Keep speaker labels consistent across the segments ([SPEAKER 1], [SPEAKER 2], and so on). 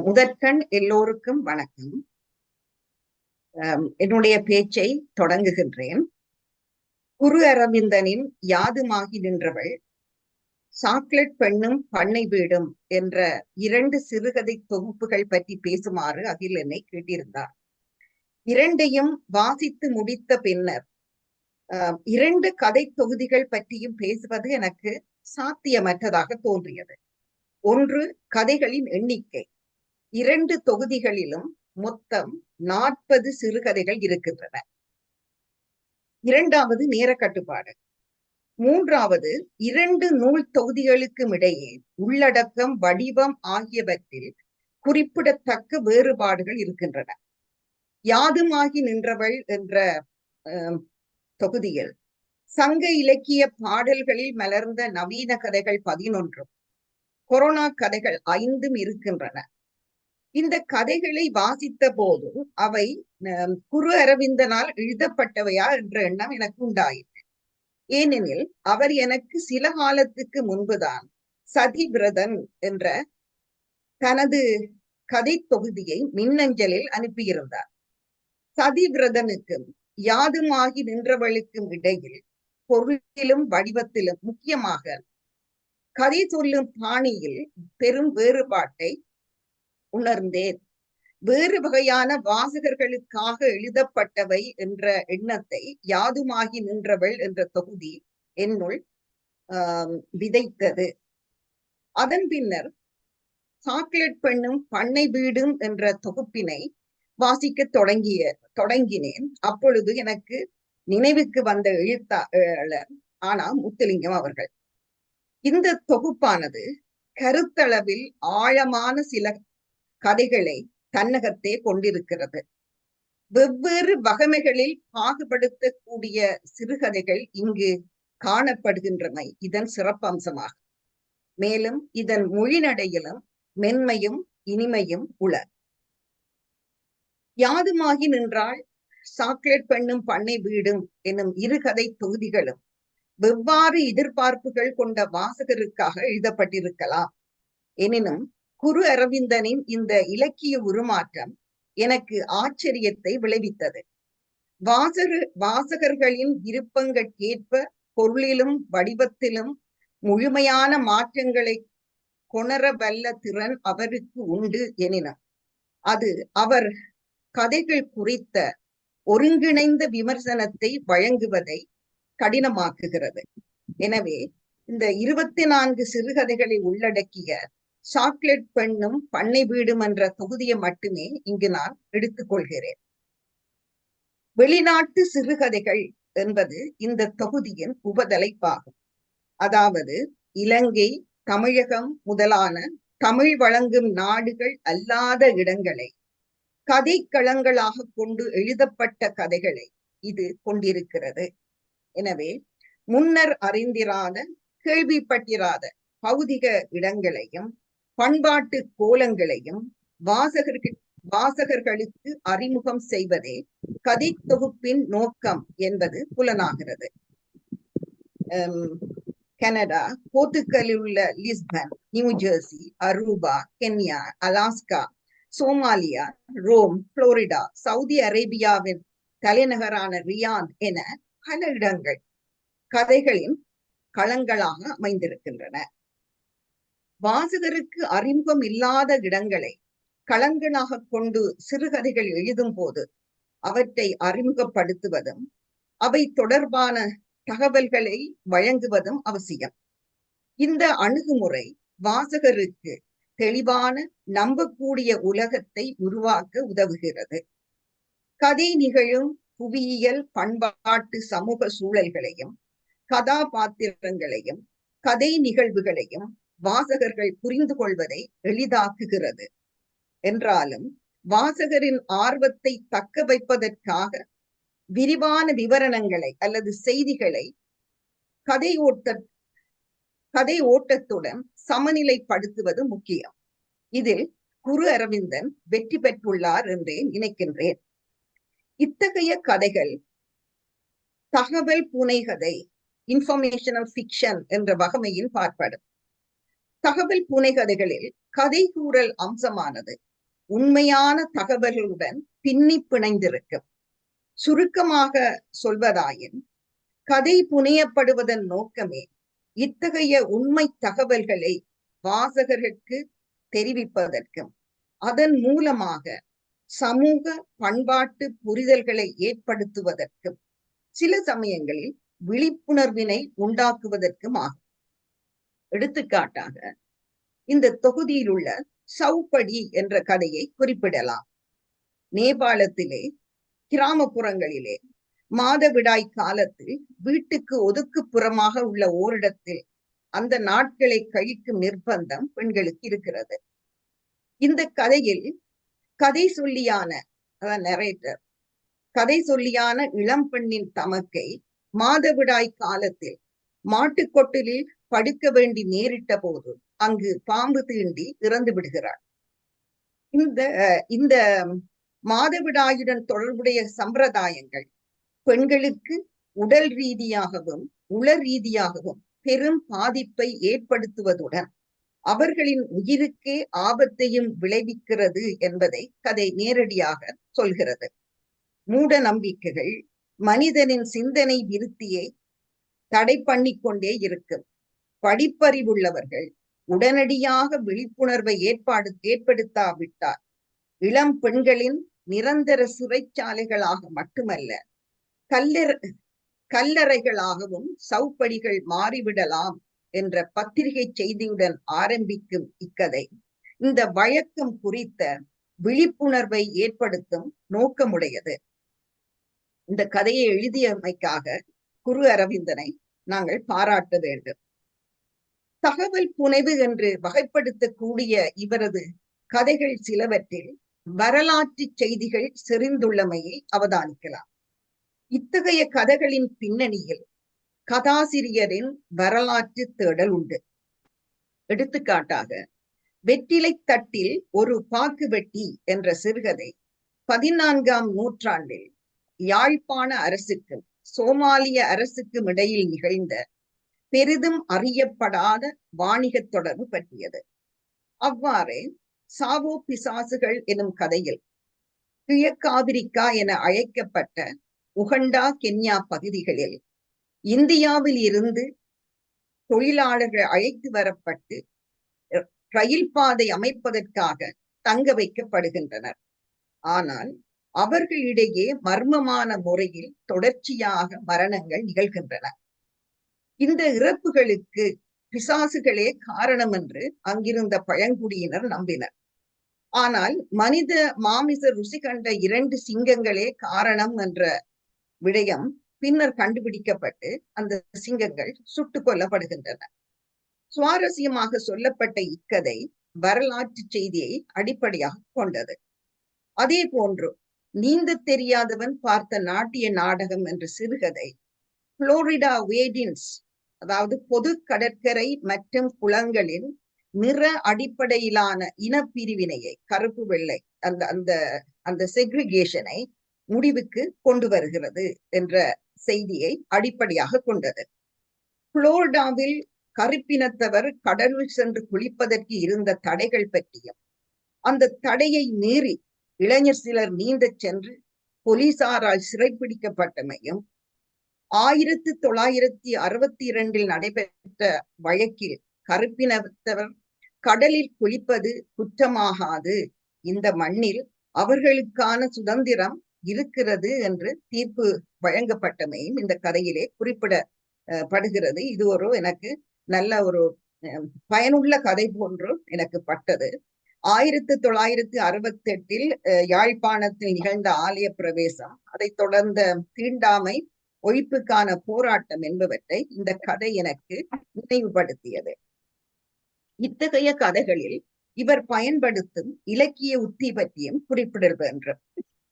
[SPEAKER 1] முதற்கண் எல்லோருக்கும் வணக்கம். என்னுடைய பேச்சை தொடங்குகின்றேன். குரு அரவிந்தனின் யாதுமாகி நின்றவள், சாக்லேட் பெண்ணும் பண்ணை வீடும் என்ற 2 சிறுகதை தொகுப்புகள் பற்றி பேசுமாறு அகில் என்னை கேட்டிருந்தார். இரண்டையும் வாசித்து முடித்த பின்னர் 2 கதை தொகுதிகள் பற்றியும் பேசுவது எனக்கு சாத்தியமற்றதாக தோன்றியது. ஒன்று, கதைகளின் எண்ணிக்கை. 2 தொகுதிகளிலும் மொத்தம் 40 சிறுகதைகள் இருக்கின்றன. இரண்டாவது, நேர கட்டுப்பாடு. மூன்றாவது, 2 நூல் தொகுதிகளுக்கும் இடையே உள்ளடக்கம், வடிவம் ஆகியவற்றில் குறிப்பிடத்தக்க வேறுபாடுகள் இருக்கின்றன. யாதுமாகி நின்றவள் என்ற தொகுதியில் சங்க இலக்கிய பாடல்களில் மலர்ந்த நவீன கதைகள் 11, கொரோனா கதைகள் 5 இருக்கின்றன. இந்த கதைகளை வாசித்த போது அவை குரு அரவிந்தனால் எழுதப்பட்டவையா என்ற எண்ணம் எனக்கு உண்டாயிற்று. ஏனெனில் அவர் எனக்கு சில காலத்துக்கு முன்புதான் சதிவிரதன் என்ற தனது கதை தொகுதியை மின்னஞ்சலில் அனுப்பியிருந்தார். சதிவிரதனுக்கும் யாதுமாகி நின்றவளுக்கும் இடையில் பொருளிலும் வடிவத்திலும், முக்கியமாக கதை சொல்லும் பாணியில் பெரும் வேறுபாட்டை உணர்ந்தேன். வேறு வகையான வாசகர்களுக்காக எழுதப்பட்டவை என்ற எண்ணத்தை யாதுமாகி நின்றவள் என்ற தொகுதி என்னுள் விதைத்தது. அதன் பின்னர் சாக்லேட் பெண்ணும் பண்ணை வீடும் என்ற தொகுப்பினை வாசிக்க தொடங்கினேன். அப்பொழுது எனக்கு நினைவுக்கு வந்த எழுத்தாளர் முத்துலிங்கம் அவர்கள். இந்த தொகுப்பானது கருத்தளவில் ஆழமான சில கதைகளை தன்னகத்தே கொண்டிருக்கிறது. வெவ்வேறு வகைமைகளில் பாகுபடுத்தக்கூடிய சிறுகதைகள் இங்கு காணப்படுகின்றமை இதன் சிறப்பம்சமாகும். மேலும் இதன் மொழிநடையிலும் மென்மையும் இனிமையும் உள. யாதுமாகி நின்றாள், சாக்லேட் பெண்ணும் பண்ணை வீடும் எனும் 2 கதை தொகுதிகளும் வெவ்வாறு எதிர்பார்ப்புகள் கொண்ட வாசகருக்காக எழுதப்பட்டிருக்கலாம். எனினும் குரு அரவிந்தனின் இந்த இலக்கிய உருமாற்றம் எனக்கு ஆச்சரியத்தை விளைவித்தது. வாசகர்களின் விருப்பங்களுக்கேற்ப பொருளிலும் வடிவத்திலும் முழுமையான மாற்றங்களை கொணர வல்ல திறன் அவருக்கு உண்டு. எனினும் அது அவர் கதைகள் குறித்த ஒருங்கிணைந்த விமர்சனத்தை வழங்குவதை கடினமாக்குகிறது. எனவே இந்த 24 சிறுகதைகளை உள்ளடக்கிய சாக்லேட் பெண்ணும் பண்ணை வீடும் என்ற தொகுதியை மட்டுமே இங்கு நான் எடுத்துக்கொள்கிறேன். வெளிநாட்டு சிறுகதைகள் என்பது இந்த தொகுதியின் உபதலைப்பாகும். அதாவது இலங்கை, தமிழகம் முதலான தமிழ் வழங்கும் நாடுகள் அல்லாத இடங்களை கதைக்களங்களாக கொண்டு எழுதப்பட்ட கதைகளை இது கொண்டிருக்கிறது. எனவே முன்னர் அறிந்திராத, கேள்விப்பட்டிராத பௌதிக இடங்களையும் பண்பாட்டு கோலங்களையும் வாசகர்களுக்கு அறிமுகம் செய்வதே கதை தொகுப்பின் நோக்கம் என்பது புலனாகிறது. கனடா, போர்த்துகலில் உள்ள Lisbon, New Jersey, Aruba, Kenya, Alaska, Somalia, Rome, Florida, Saudi அரேபியாவின் தலைநகரான ரியாத் என பல இடங்கள் கதைகளின் களங்களாக அமைந்திருக்கின்றன. வாசகருக்கு அறிமுகம் இல்லாத இடங்களை களங்களாக கொண்டு சிறுகதைகள் எழுதும் போது அவற்றை அறிமுகப்படுத்துவதும் அவை தொடர்பான தகவல்களை வழங்குவதும் அவசியம். இந்த அணுகுமுறை வாசகருக்கு தெளிவான, நம்பக்கூடிய உலகத்தை உருவாக்க உதவுகிறது. கதை நிகழும் புவியியல், பண்பாட்டு, சமூக சூழல்களையும் கதாபாத்திரங்களையும் கதை நிகழ்வுகளையும் வாசகர்கள் புரிந்து கொள்வதை எளிதாக்குகிறது. என்றாலும் வாசகரின் ஆர்வத்தை தக்க வைப்பதற்காக விரிவான விவரணங்களை அல்லது செய்திகளை கதை ஓட்டத்துடன் சமநிலைப்படுத்துவது முக்கியம். இதில் குரு அரவிந்தன் வெற்றி பெற்றுள்ளார் என்றே நினைக்கின்றேன். இத்தகைய கதைகள் தகவல் புனைகதை, இன்ஃபர்மேஷனல் ஃபிக்ஷன் என்ற வகைமையில் பார்ப்படும். தகவல் புனைகதைகளில் கதை கூறல் அம்சமானது உண்மையான தகவல்களுடன் பின்னி பிணைந்திருக்கும். சுருக்கமாக சொல்வதாயின், கதை புனையப்படுவதன் நோக்கமே இத்தகைய உண்மை தகவல்களை வாசகர்களுக்கு தெரிவிப்பதற்கும் அதன் மூலமாக சமூக பண்பாட்டு புரிதல்களை ஏற்படுத்துவதற்கும் சில சமயங்களில் விழிப்புணர்வினை உண்டாக்குவதற்கும் ஆகும். எடுத்துக்காட்டாக இந்த தொகுதியில் உள்ள சவுப்படி என்ற கதையை குறிப்பிடலாம். நேபாளத்திலே கிராமப்புறங்களிலே மாதவிடாய் காலத்தில் வீட்டுக்கு ஒதுக்குப்புறமாக உள்ள ஓரிடத்தில் அந்த நாட்களை கழிக்கும் நிர்பந்தம் பெண்களுக்கு இருக்கிறது. இந்த கதையில் கதை சொல்லியான நரேட்டர் கதை சொல்லியான இளம் பெண்ணின் தமக்கை மாதவிடாய் காலத்தில் மாட்டுக்கொட்டிலில் படுக்க வேண்டி நேரிட்ட போது அங்கு பாம்பு தீண்டி இறந்து விடுகிறார். இந்த மாதவிடாயுடன் தொடர்புடைய சம்பிரதாயங்கள் பெண்களுக்கு உடல் ரீதியாகவும் உள ரீதியாகவும் பெரும் பாதிப்பை ஏற்படுத்துவதுடன் அவர்களின் உயிருக்கே ஆபத்தையும் விளைவிக்கிறது என்பதை கதை நேரடியாக சொல்கிறது. மூட நம்பிக்கைகள் மனிதனின் சிந்தனை விருத்தியை தடை பண்ணி கொண்டே இருக்கும். படிப்பறிவுள்ளவர்கள் உடனடியாக விழிப்புணர்வை ஏற்படுத்தாவிட்டால் இளம் பெண்களின் நிரந்தர சிறைச்சாலைகளாக மட்டுமல்ல கல்லறைகளாகவும் சவுப்படிகள் மாறிவிடலாம் என்ற பத்திரிகை செய்தியுடன் ஆரம்பிக்கும் இக்கதை இந்த வழக்கம் குறித்த விழிப்புணர்வை ஏற்படுத்தும் நோக்கமுடையது. இந்த கதையை எழுதியமைக்காக குரு அரவிந்தனை நாங்கள் பாராட்ட வேண்டும். தகவல் புனைவு என்று வகைப்படுத்தக்கூடிய இவரது கதைகள் சிலவற்றில் வரலாற்று செய்திகள் செறிந்துள்ளமையை அவதானிக்கலாம். இத்தகைய கதைகளின் பின்னணியில் கதாசிரியரின் வரலாற்று தேடல் உண்டு. எடுத்துக்காட்டாக வெற்றிலை தட்டில் ஒரு பாக்கு வெட்டி என்ற சிறுகதை 14ஆம் நூற்றாண்டில் யாழ்ப்பாண அரசுக்கும் சோமாலிய அரசுக்கும் இடையில் நிகழ்ந்த பெரிதும் அறியப்படாத வாணிக தொடர்பு பற்றியது. அவ்வாறே சாவோ பிசாசுகள் எனும் கதையில் கிழக்காவிரிக்கா என அழைக்கப்பட்ட உகண்டா கென்யா பகுதிகளில் இந்தியாவில் இருந்து தொழிலாளர்கள் அழைத்து வரப்பட்டு ரயில் பாதை அமைப்பதற்காக தங்க வைக்கப்படுகின்றனர். ஆனால் அவர்களிடையே மர்மமான முறையில் தொடர்ச்சியாக மரணங்கள் நிகழ்கின்றன. இந்த இறப்புகளுக்கு பிசாசுகளே காரணம் என்று அங்கிருந்த பழங்குடியினர் நம்பினர். ஆனால் மனித மாமிச ருசி கண்ட 2 சிங்கங்களே காரணம் என்ற விடயம் பின்னர் கண்டுபிடிக்கப்பட்டு அந்த சிங்கங்கள் சுட்டுக் கொல்லப்படுகின்றன. சுவாரஸ்யமாக சொல்லப்பட்ட இக்கதை வரலாற்று செய்தியை அடிப்படையாக கொண்டது. அதே போன்று நீந்த தெரியாதவன் பார்த்த நாட்டிய நாடகம் என்ற சிறுகதை புளோரிடா வேடின்ஸ், அதாவது பொது கடற்கரை மற்றும் குளங்களின் நிற அடிப்படையிலான இனப்பிரிவினையை, கருப்பு வெள்ளை அந்த அந்த அந்த செக்ரிகேஷனை முடிவுக்கு கொண்டு வருகிறது என்ற செய்தியை அடிப்படையாக கொண்டது. புளோரிடாவில் கருப்பினத்தவர் கடலில் சென்று குளிப்பதற்கு இருந்த தடைகள் பற்றியும் அந்த தடையை மீறி இளைஞர் சிலர் நீந்த சென்று போலீசாரால் சிறைப்பிடிக்கப்பட்டமையும் 1962 நடைபெற்ற வழக்கில் கருப்பினத்தவர் கடலில் குளிப்பது குற்றமாகாது, இந்த மண்ணில் அவர்களுக்கான சுதந்திரம் இருக்கிறது என்று தீர்ப்பு வழங்கப்பட்டமையும் இந்த கதையிலே குறிப்பிடப்படுகிறது. இது ஒரு எனக்கு நல்ல ஒரு பயனுள்ள கதை போன்று எனக்கு பட்டது. 1968 யாழ்ப்பாணத்தில் நிகழ்ந்த ஆலய பிரவேசம், அதை தொடர்ந்த தீண்டாமை ஒழிப்புக்கான போராட்டம் என்பவற்றை இந்த கதை எனக்கு நினைவுபடுத்தியது. இத்தகைய கதைகளில் இவர் பயன்படுத்தும் இலக்கிய உத்தி பற்றியும் குறிப்பிடுகின்றார்.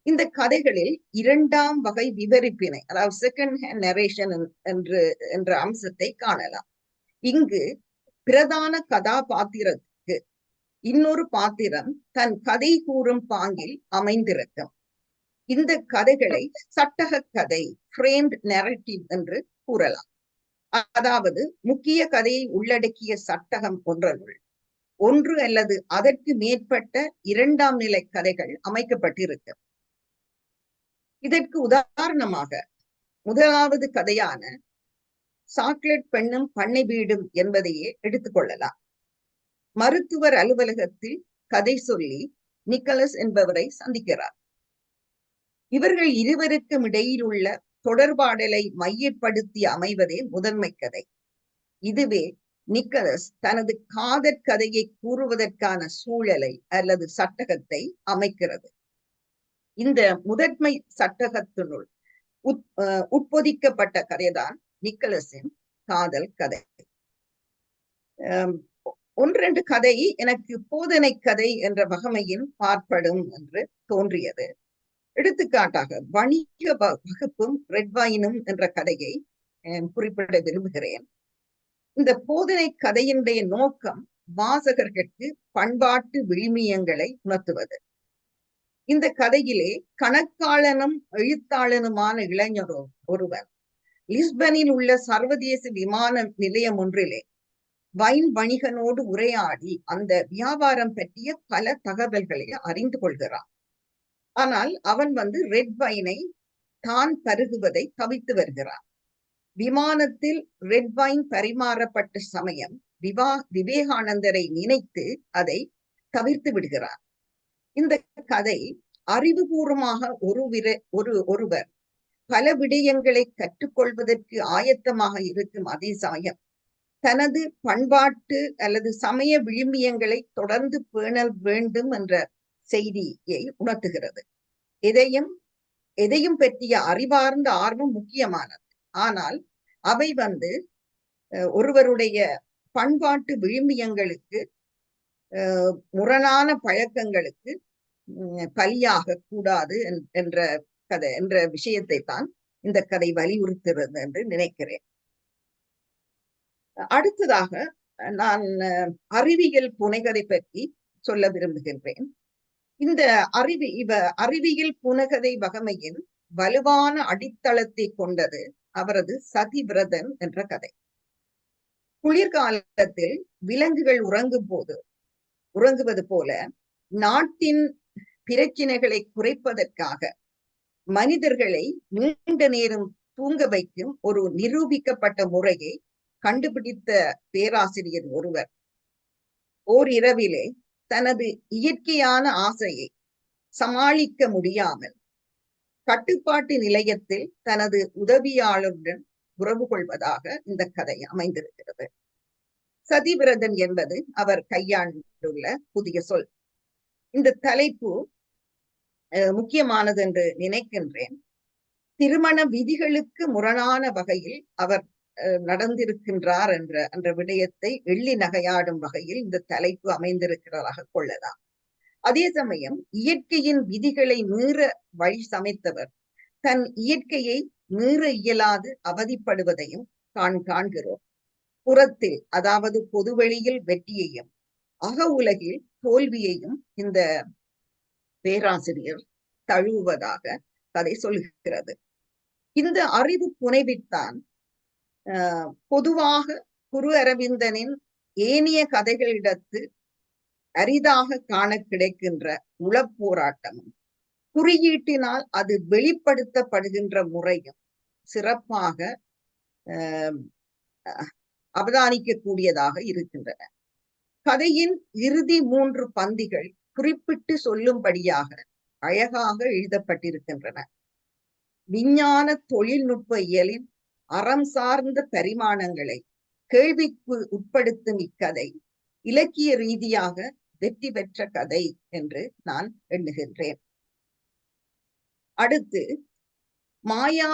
[SPEAKER 1] இந்த கதைகளில் 2ஆம் வகை விவரிப்பினை, அதாவது செகண்ட் ஹேண்ட் நரேஷன் என்ற அம்சத்தை காணலாம். இங்கு பிரதான கதாபாத்திரத்துக்கு இன்னொரு பாத்திரம் தன் கதை கூறும் பாங்கில் அமைந்திருக்கும். இந்த கதைகளை சட்டக கதை, ஃப்ரேம்ட் நரேட்டிவ் என்று கூறலாம். அதாவது முக்கிய கதையை உள்ளடக்கிய சட்டகம் ஒன்றனுள் ஒன்று அல்லது அதற்கு மேற்பட்ட இரண்டாம் நிலை கதைகள் அமைக்கப்பட்டிருக்கு. இதற்கு உதாரணமாக முதலாவது கதையான சாக்லேட் பெண்ணும் பண்ணை வீடும் என்பதையே எடுத்துக்கொள்ளலாம். மருத்துவர் அலுவலகத்தில் கதை சொல்லி நிக்கலஸ் என்பவரை சந்திக்கிறார். இவர்கள் இருவருக்கும் இடையில் உள்ள தொடர்பாடலை மையப்படுத்தி அமைவதே முதன்மை கதை. இதுவே நிக்கலஸ் தனது காதற் கதையை கூறுவதற்கான சூழலை அல்லது சட்டகத்தை அமைக்கிறது. இந்த முதன்மை சட்டகத்தினுள் உட்பொதிக்கப்பட்ட கதைதான் நிக்கலஸின் காதல் கதை. ஒன்றெண்டு கதை எனக்கு போதனை கதை என்ற வகமையின் பார்ப்படும் என்று தோன்றியது. எடுத்துக்காட்டாக வணிக வகுப்பும் ரெட் வைனும் என்ற கதையை குறிப்பிட விரும்புகிறேன். இந்த போதனை கதையினுடைய நோக்கம் வாசகர்களுக்கு பண்பாட்டு விழுமியங்களை உணர்த்துவது. இந்த கதையிலே கணக்காளனும் எழுத்தாளனுமான இளைஞரோ ஒருவர் லிஸ்பனில் உள்ள சர்வதேச விமான நிலையம் ஒன்றிலே வைன் வணிகனோடு உரையாடி அந்த வியாபாரம் பற்றிய பல தகவல்களை அறிந்து கொள்கிறான். ஆனால் அவன் ரெட் வைனை தான் பருகுவதை தவிர்த்து வருகிறான். விமானத்தில் ரெட் வைன் பரிமாறப்பட்ட சமயம் விவேகானந்தரை நினைத்து அதை தவிர்த்து விடுகிறார். இந்த கதை அறிவுபூர்வமாக ஒருவர் பல விடயங்களை கற்றுக்கொள்வதற்கு ஆயத்தமாக இருக்கும் அதே சமயம் தனது பண்பாட்டு அல்லது சமய விழுமியங்களை தொடர்ந்து பேணல் வேண்டும் என்ற செய்தியை உணர்த்துகிறது. எதையும் பற்றிய அறிவார்ந்த ஆர்வம் முக்கியமானது. ஆனால் அவை ஒருவருடைய பண்பாட்டு விழுமியங்களுக்கு முரணான பழக்கங்களுக்கு பலியாக கூடாது என்ற விஷயத்தை தான் இந்த கதை வலியுறுத்துகிறது என்று நினைக்கிறேன். அடுத்ததாக நான் அறிவியல் புனைகதை பற்றி சொல்ல விரும்புகின்றேன். இந்த அறிவியல் புனைகதை வகமையின் வலுவான அடித்தளத்தை கொண்டது அவரது சதிவிரதன் என்ற கதை. குளிர்காலத்தில் விலங்குகள் உறங்குவது போல நாட்டின் பிரச்சனைகளை குறைப்பதற்காக மனிதர்களை நீண்ட நேரம் தூங்க வைக்கும் ஒரு நிரூபிக்கப்பட்ட முறையை கண்டுபிடித்த பேராசிரியர் ஒருவர் ஓரிரவிலே தனது இயற்கையான ஆசையை சமாளிக்க முடியாமல் கட்டுப்பாட்டு நிலையத்தில் தனது உதவியாளருடன் உறவு கொள்வதாக இந்த கதை அமைந்திருக்கிறது. சதிவிரதன் என்பது அவர் கையாண்டுள்ள புதிய சொல். இந்த தலைப்பு முக்கியமானது என்று நினைக்கின்றேன். திருமண விதிகளுக்கு முரணான வகையில் அவர் நடந்திருக்கின்றார் என்ற விடயத்தை எள்ளி நகையாடும் வகையில் இந்த தலைப்பு அமைந்திருக்கிறதாக கொள்ளலாம். அதே சமயம் இயற்கையின் விதிகளை மீற வழி சமைத்தவர் தன் இயற்கையை மீற இயலாது அவதிப்படுவதையும் காண்கிறோம். புறத்தில், அதாவது பொதுவெளியில் வெற்றியையும் அக உலகில் தோல்வியையும் இந்த பேராசிரியர் தழுவுவதாக கதை சொல்கிறது. இந்த அறிவு புனைவித்தான் பொதுவாக குரு அரவிந்தனின் ஏனைய கதைகளிடத்து அரிதாக காண கிடைக்கின்ற உளப்போராட்டமும் குறியீட்டினால் அது வெளிப்படுத்தப்படுகின்ற முறையும் சிறப்பாக அவதானிக்கக்கூடியதாக இருக்கின்றன. கதையின் இறுதி 3 பந்திகள் குறிப்பிட்டு சொல்லும்படியாக அழகாக எழுதப்பட்டிருக்கின்றன. விஞ்ஞான தொழில்நுட்ப இயலின் அறம் சார்ந்த பரிமாணங்களை கேள்விக்கு உட்படுத்தும் இக்கதை இலக்கிய ரீதியாக வெற்றி பெற்ற கதை என்று நான் எண்ணுகின்றேன். அடுத்து மாயா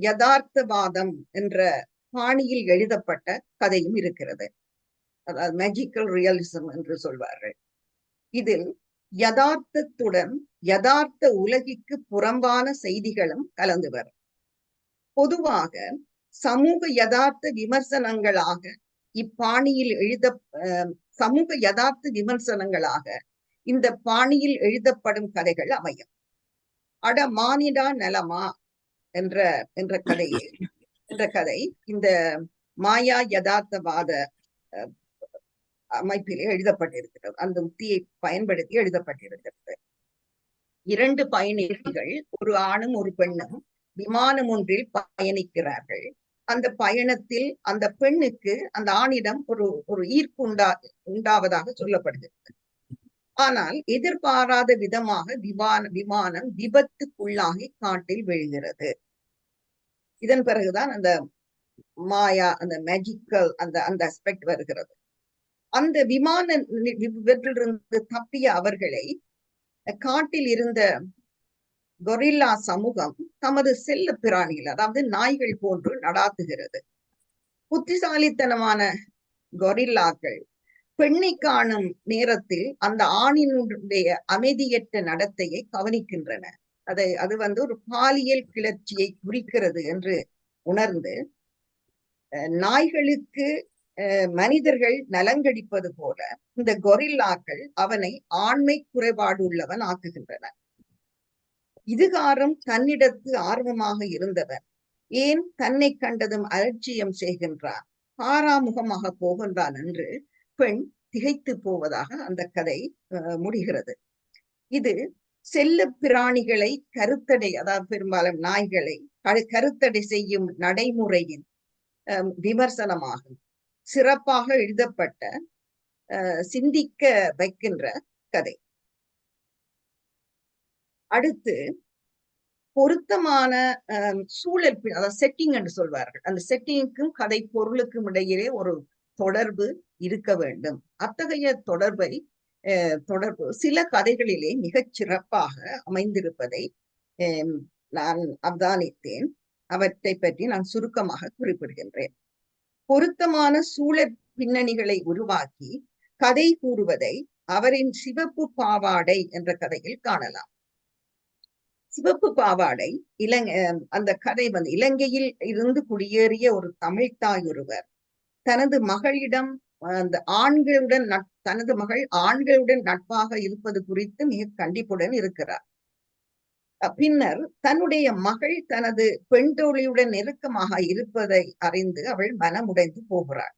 [SPEAKER 1] யதார்த்தவாதம் என்ற பாணியில் எழுதப்பட்ட கதையும் இருக்கிறது. அதாவது மேஜிக்கல் ரியலிசம் என்று சொல்வார்கள். இதில் யதார்த்தத்துடன் யதார்த்த உலகிற்கு புறம்பான செய்திகளும் கலந்து வரும். பொதுவாக சமூக யதார்த்த விமர்சனங்களாக இப்பாணியில் இந்த பாணியில் எழுதப்படும் கதைகள் அமையும். அட மானிடா நலமா என்ற கதை இந்த மாயா யதார்த்தவாத அமைப்பிலே எழுதப்பட்டிருக்கிறது. அந்த உத்தியை பயன்படுத்தி எழுதப்பட்டிருக்கிறது. 2 பயணிகள், ஒரு ஆணும் ஒரு பெண்ணும் விமானம் ஒன்றில் பயணிக்கிறார்கள். அந்த பயணத்தில் அந்த பெண்ணுக்கு அந்த ஆணிடம் ஒரு ஒரு ஈர்ப்பு உண்டாவதாக சொல்லப்படுகிறது. ஆனால் எதிர்பாராத விதமாக விமானம் விபத்துக்குள்ளாகி காட்டில் விழுகிறது. இதன் பிறகுதான் அந்த மாயா, அந்த மேஜிக்கல் அந்த அந்த அஸ்பெக்ட் வருகிறது. அந்த விமான விபத்திலிருந்து தப்பிய அவர்களை காட்டில் இருந்த கொரில்லா சமூகம் தமது செல்ல பிராணிகள், அதாவது நாய்கள் போன்று நடாத்துகிறது. புத்திசாலித்தனமான கொரில்லாக்கள் பெண்ணை காணும் நேரத்தில் அந்த ஆணினுடைய அமைதியற்ற நடத்தையை கவனிக்கின்றன. அது ஒரு பாலியல் கிளர்ச்சியை குறிக்கிறது என்று உணர்ந்து நாய்களுக்கு மனிதர்கள் நலங்கடிப்பது போல இந்த கொரில்லாக்கள் அவனை ஆண்மை குறைபாடு உள்ளவன் ஆக்குகின்றன. இதுகாரம் தன்னிடத்து ஆர்வமாக இருந்தவன் ஏன் தன்னை கண்டதும் அலட்சியம் செய்கின்றான், பாராமுகமாக போகின்றான் என்று பெண் திகைத்து போவதாக அந்த கதை முடிகிறது. இது செல்ல பிராணிகளை கருத்தடை, அதாவது பெரும்பாலும் நாய்களை கருத்தடை செய்யும் நடைமுறையின் விமர்சனமாகும். சிறப்பாக எழுதப்பட்ட சிந்திக்க வைக்கின்ற கதை. அடுத்து பொருத்தமான சூழல், அதாவது செட்டிங் என்று சொல்வார்கள். அந்த செட்டிங்க்கும் கதை பொருளுக்கும் இடையிலே ஒரு தொடர்பு இருக்க வேண்டும். அத்தகைய தொடர்பு சில கதைகளிலே மிகச் சிறப்பாக அமைந்திருப்பதை நான் அவதானித்தேன். அவற்றை பற்றி நான் சுருக்கமாக குறிப்பிடுகின்றேன். பொருத்தமான சூழல் பின்னணிகளை உருவாக்கி கதை கூறுவதை அவரின் சிவப்பு பாவாடை என்ற கதையில் காணலாம். சிவப்பு பாவாடை அந்த கதை இலங்கையில் இருந்து குடியேறிய ஒரு தமிழ்த்தாய் ஒருவர் தனது மகளிடம் அந்த ஆண்களுடன் தனது மகள் ஆண்களுடன் நட்பாக இருப்பது குறித்து மிக கண்டிப்புடன் இருக்கிறார். பின்னர் தன்னுடைய மகள் தனது பெண் தோழியுடன் நெருக்கமாக இருப்பதை அறிந்து அவள் மனமுடைந்து போகிறாள்.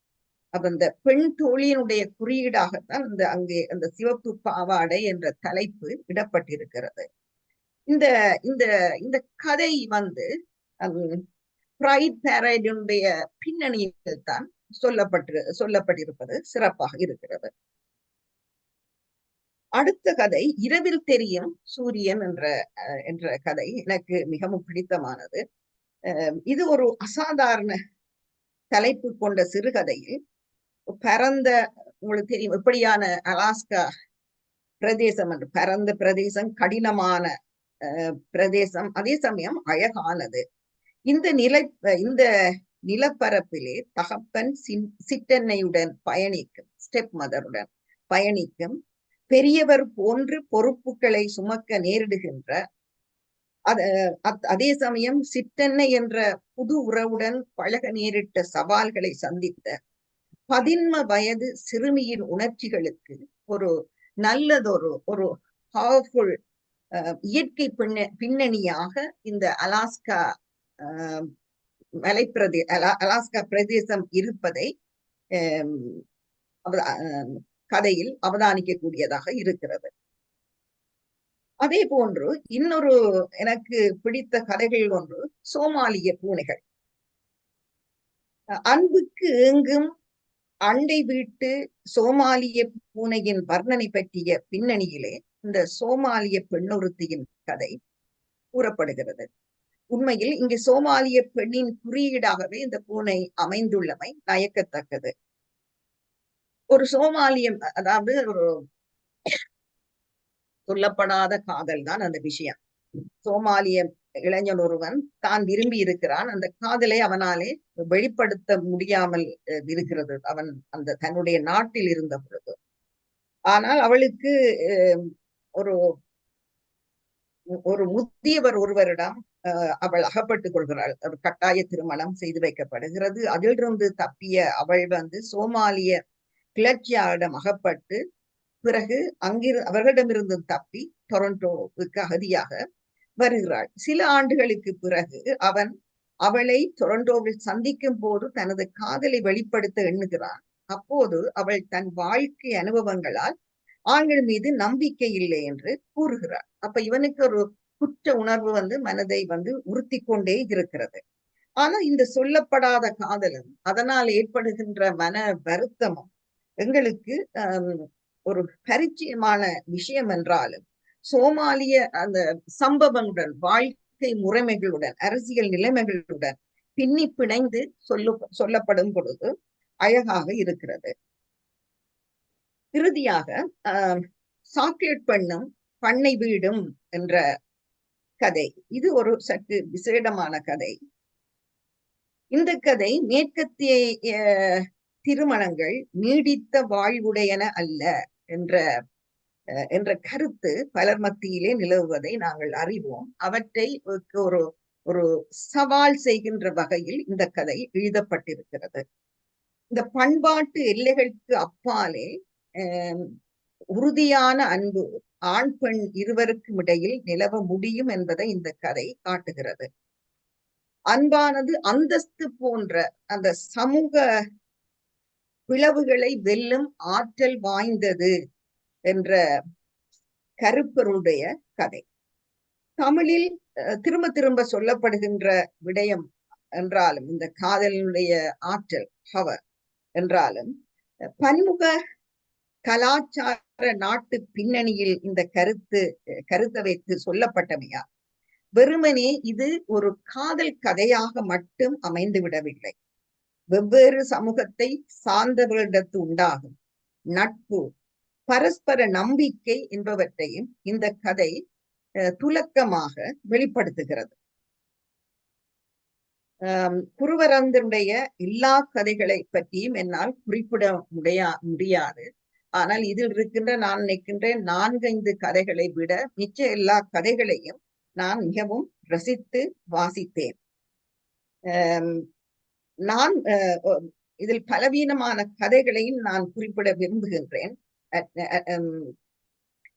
[SPEAKER 1] அந்த பெண் தோழியினுடைய குறியீடாகத்தான் அங்கே அந்த சிவப்பு பாவாடை என்ற தலைப்பு இடப்பட்டிருக்கிறது. இந்த இந்த இந்த கதை பிரைட் பேரடைனுடைய பின்னணியில் தான் சொல்லப்பட்டிருப்பது சிறப்பாக இருக்கிறது. அடுத்த கதை இரவில் தெரியும் சூரியன் என்ற கதை எனக்கு மிகவும் பிடித்தமானது. இது ஒரு அசாதாரண தலைப்பு கொண்ட சிறுகதையில் பரந்த, உங்களுக்கு தெரியும் எப்படியான அலாஸ்கா பிரதேசம் என்று, பரந்த பிரதேசம், கடினமான பிரதேசம், அதே சமயம் அழகானது. இந்த நிலப்பரப்பிலே தகப்பன் சிற்றன்னையுடன் பயணிக்கும், ஸ்டெப் மதருடன் பயணிக்கும், பெரியவர் போன்று பொறுப்புகளை சுமக்க நேரிடுகின்ற, அதே சமயம் சிற்றன்னை என்ற புது உறவுடன் பழக நேரிட்ட சவால்களை சந்தித்த 11 வயது சிறுமியின் உணர்ச்சிகளுக்கு ஒரு நல்லதொரு ஒரு பவர்ஃபுல் இயற்கை பின்னணியாக இந்த அலாஸ்கா அலாஸ்கா பிரதேசம் இருப்பதை கதையில் அவதானிக்கக்கூடியதாக இருக்கிறது. அதே போன்று இன்னொரு எனக்கு பிடித்த கதைகள் ஒன்று சோமாலிய பூனைகள். அன்புக்கு ஏங்கும் அண்டை வீட்டு சோமாலிய பூனையின் வர்ணனை பற்றிய பின்னணியிலே இந்த சோமாலிய பெண்ணொருத்தியின் கதை கூறப்படுகிறது. உண்மையில் இங்கு சோமாலிய பெண்ணின் குறியீடாகவே இந்த பூனை அமைந்துள்ளமை நயக்கத்தக்கது. ஒரு சோமாலியம், அதாவது ஒரு சொல்லப்படாத காதல் தான் அந்த விஷயம். சோமாலிய இளைஞன் ஒருவன் தான் விரும்பி இருக்கிறான், அந்த காதலை அவனாலே வெளிப்படுத்த முடியாமல் இருக்கிறது அவன் அந்த தன்னுடைய நாட்டில் இருந்த பொழுது. ஆனால் அவளுக்கு ஒரு ஒரு முதியவர் ஒருவரிடம் அவள் அகப்பட்டுக் கொள்கிறாள். ஒரு கட்டாய திருமணம் செய்து வைக்கப்படுகிறது. அதிலிருந்து தப்பிய அவள் சோமாலிய கிளர்ச்சியாளரிடம் அகப்பட்டு பிறகு அவர்களிடமிருந்து தப்பி டொரண்டோவுக்கு அகதியாக வருகிறாள். சில ஆண்டுகளுக்கு பிறகு அவன் அவளை டொரண்டோவில் சந்திக்கும் போது தனது காதலை வெளிப்படுத்த எண்ணுகிறான். அப்போது அவள் தன் வாழ்க்கை அனுபவங்களால் ஆண்கள் மீது நம்பிக்கை இல்லை என்று கூறுகிறார். அப்ப இவனுக்கு ஒரு குற்ற உணர்வு மனதை உறுத்தி கொண்டே இருக்கிறது. ஆனா இந்த சொல்லப்படாத காதலும் அதனால் ஏற்படுகின்ற மன வருத்தமும் எங்களுக்கு ஒரு பரிச்சயமான விஷயம் என்றாலும் சோமாலிய அந்த சம்பவங்களுடன் வாழ்க்கை முறைமைகளுடன் அரசியல் நிலைமைகளுடன் பின்னி பிணைந்து சொல்லப்படும் பொழுது அழகாக இருக்கிறது. இறுதியாக சாக்லேட் பெண்ணும் பண்ணை வீடும் என்ற கதை, இது ஒரு சற்று விசேடமான கதை. இந்த கதை மேற்கத்திய திருமணங்கள் நீடித்த வாழ்வுடையன அல்ல என்ற கருத்து பலர் மத்தியிலே நிலவுவதை நாங்கள் அறிவோம். அவற்றை ஒரு ஒரு சவால் செய்கின்ற வகையில் இந்த கதை எழுதப்பட்டிருக்கிறது. இந்த பண்பாட்டு எல்லைகளுக்கு அப்பாலே உறுதியான அன்பு ஆண் பெண் இருவருக்கும் இடையில் நிலவ முடியும் என்பதை இந்த கதை காட்டுகிறது. அன்பானது அந்தஸ்து போன்ற அந்த சமூக பிளவுகளை வெல்லும் ஆற்றல் வாய்ந்தது என்ற கருப்பொருளுடைய கதை. தமிழில் திரும்ப திரும்ப சொல்லப்படுகின்ற விடயம் என்றாலும் இந்த காதலினுடைய ஆற்றல் பவர் என்றாலும் பன்முக கலாச்சார நாட்டு பின்னணியில் இந்த கருத்தை வைத்து சொல்லப்பட்டமையா வெறுமனே இது ஒரு காதல் கதையாக மட்டும் அமைந்து விடவில்லை. வெவ்வேறு சமூகத்தை சார்ந்தவர்களிடத்து உண்டாகும் நட்பு, பரஸ்பர நம்பிக்கை என்பவற்றையும் இந்த கதை துலக்கமாக வெளிப்படுத்துகிறது. குருவரந்தனுடைய எல்லா கதைகளை பற்றியும் என்னால் குறிப்பிட முடியாது. ஆனால் இதில் இருக்கின்ற நான் நினைக்கின்றேன் 4-5 கதைகளை விட மிச்ச எல்லா கதைகளையும் நான் மிகவும் ரசித்து வாசித்தேன். நான் இதில் பலவீனமான கதைகளையும் நான் குறிப்பிட விரும்புகின்றேன்.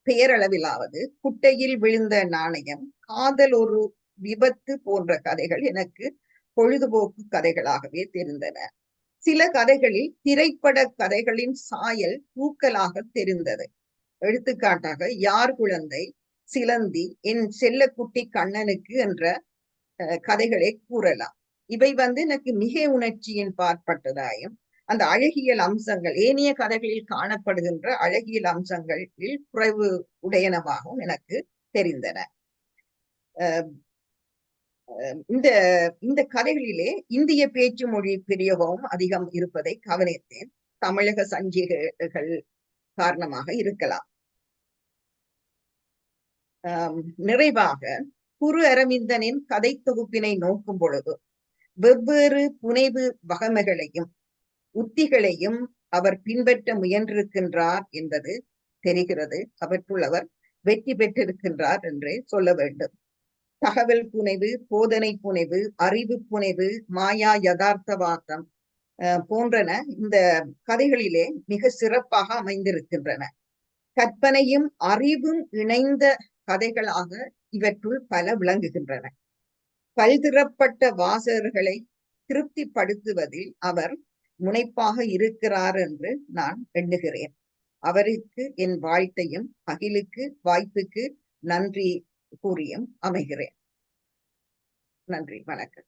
[SPEAKER 1] பெயரளவிலாவது குட்டையில் விழுந்த நாணயம், காதல் ஒரு விபத்து போன்ற கதைகள் எனக்கு பொழுதுபோக்கு கதைகளாகவே தெரிந்தன. சில கதைகளில் திரைப்பட கதைகளின் சாயல் தூக்கலாக தெரிந்தது. எடுத்துக்காட்டாக யார் குழந்தை, சிலந்தி, என் செல்லக்குட்டி கண்ணனுக்கு என்ற கதைகளை கூறலாம். இவை எனக்கு மிக உணர்ச்சியின் பாற்பட்டதாயும் அந்த அழகியல் அம்சங்கள் ஏனைய கதைகளில் காணப்படுகின்ற அழகியல் அம்சங்களில் குறைவு உடையனவாகவும் எனக்கு தெரிந்தன. இந்த கதைகளிலே இந்திய பேச்சு மொழி பிரயோகமும் அதிகம் இருப்பதை கவனித்தேன். தமிழக சஞ்சிகைகள் காரணமாக இருக்கலாம். நிறைவாக குரு அரவிந்தனின் கதை தொகுப்பினை நோக்கும் பொழுது வெவ்வேறு புனைவு வகைமைகளையும் உத்திகளையும் அவர் பின்பற்ற முயன்றிருக்கின்றார் என்பது தெரிகிறது. அவற்றுள் அவர் வெற்றி பெற்றிருக்கின்றார் என்றே சொல்ல வேண்டும். தகவல் புனைவு, போதனை புனைவு, அறிவு புனைவு, மாயா யதார்த்தவாதம் போன்றன இந்த கதைகளிலே மிக சிறப்பாக அமைந்திருக்கின்றன. கற்பனையும் அறிவும் இணைந்த கதைகளாக இவற்றுள் பல விளங்குகின்றன. பல்திறப்பட்ட வாசகர்களை திருப்திப்படுத்துவதில் அவர் முனைப்பாக இருக்கிறார் என்று நான் எண்ணுகிறேன். அவருக்கு என் வாழ்த்தையும் அகிலுக்கு வாய்ப்புக்கு நன்றி கூறியும் அமைகிறேன். நன்றி, வணக்கம்.